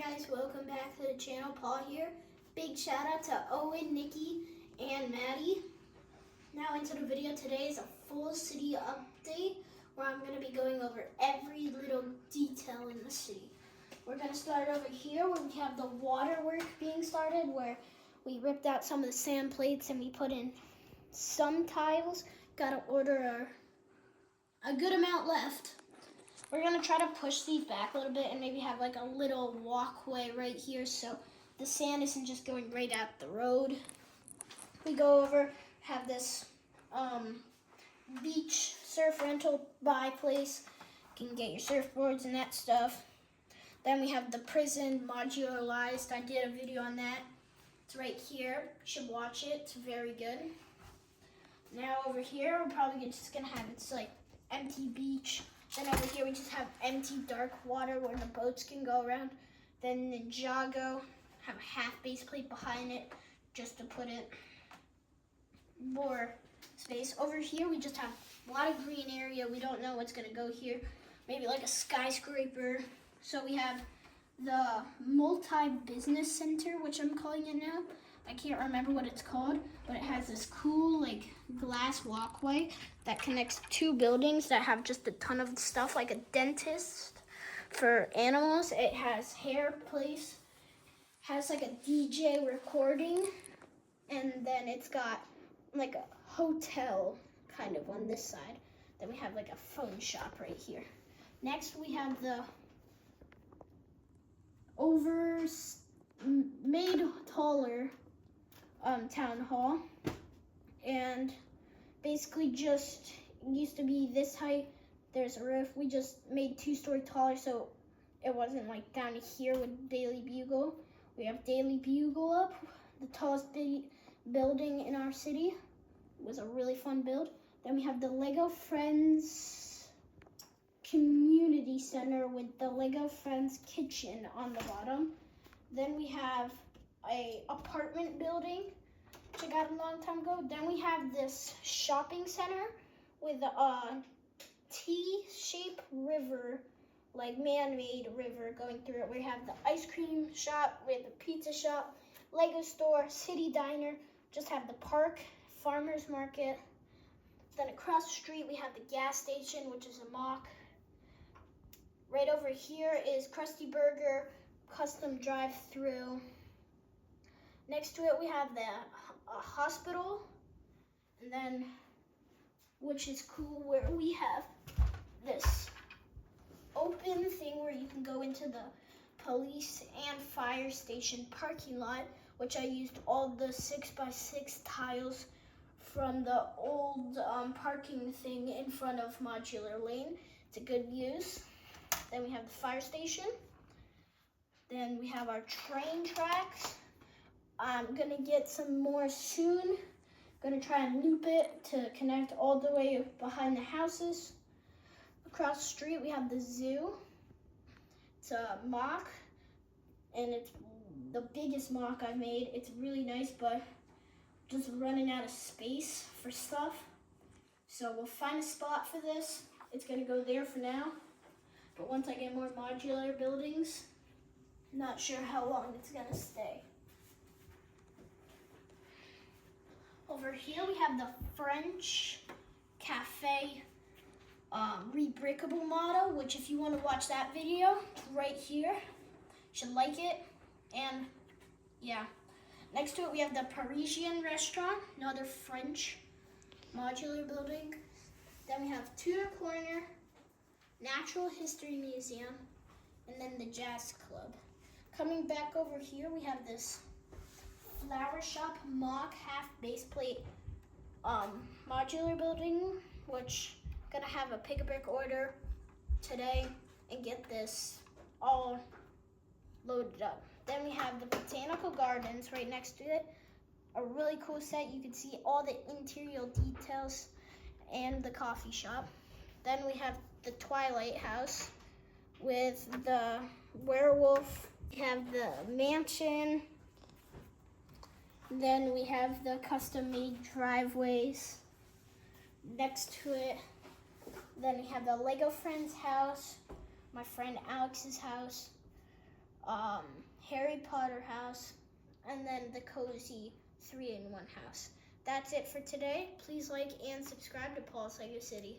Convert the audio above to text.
guys, welcome back to the channel. Paul here. Big shout out to Owen, Nikki, and Maddie. Now into the video. Today is a full city update where I'm going to be going over every little detail in the city. We're going to start over here where we have the waterwork being started, where we ripped out some of the sand plates and we put in some tiles. Got to order a good amount left. We're gonna try to push these back a little bit and maybe have like a little walkway right here so the sand isn't just going right out the road. We go over, have this beach surf rental buy place. You can get your surfboards and that stuff. Then we have the prison modularized. I did a video on that. It's right here. You should watch it. It's very good. Now over here, we're probably just gonna have it's like empty beach. Then over here we just have empty dark water where the boats can go around. Then Ninjago, have a half base plate behind it just to put it more space. Over here we just have a lot of green area. We don't know what's gonna go here. Maybe like a skyscraper. So we have the multi-business center, which I'm calling it now. I can't remember what it's called, but it has this cool like glass walkway that connects two buildings that have just a ton of stuff, like a dentist for animals. It has hair place, has like a DJ recording, and then it's got like a hotel kind of on this side. Then we have like a phone shop right here. Next we have the made taller town hall, and basically just used to be this height. There's a roof. We just made 2-story taller so it wasn't like down here with Daily Bugle. We have Daily Bugle up, the tallest building in our city. It was a really fun build. Then we have the Lego Friends Community Center with the Lego Friends Kitchen on the bottom. Then we have a apartment building, which I got a long time ago. Then we have this shopping center with a T-shaped river, like man-made river going through it. We have the ice cream shop with the pizza shop, Lego store, city diner, just have the park, farmer's market. Then across the street we have the gas station, which is a mock. Right over here is Krusty Burger, custom drive-through. Next to it we have the hospital, and then, which is cool, where we have this open thing where you can go into the police and fire station parking lot, which I used all the 6x6 tiles from the old parking thing in front of Modular Lane. It's a good use. Then we have the fire station. Then we have our train tracks. I'm gonna get some more soon. Gonna try and loop it to connect all the way behind the houses. Across the street we have the zoo. It's a mock, and it's the biggest mock I've made. It's really nice, but just running out of space for stuff. So we'll find a spot for this. It's gonna go there for now. But once I get more modular buildings, not sure how long it's gonna stay. Over here we have the French Café rebrickable model, which if you want to watch that video, it's right here. You should like it. And yeah, next to it we have the Parisian restaurant, another French modular building. Then we have Tudor Corner, Natural History Museum, and then the Jazz Club. Coming back over here, we have this flower shop mock half base plate modular building, which I'm gonna have a pick-a-brick order today and get this all loaded up. Then we have the botanical gardens right next to it, a really cool set. You can see all the interior details and the coffee shop. Then we have the Twilight House with the werewolf. We have the mansion. Then we have the custom-made driveways next to it. Then we have the Lego Friends house, my friend Alex's house, Harry Potter house, and then the cozy 3-in-1 house. That's it for today. Please like and subscribe to Paul's Lego City.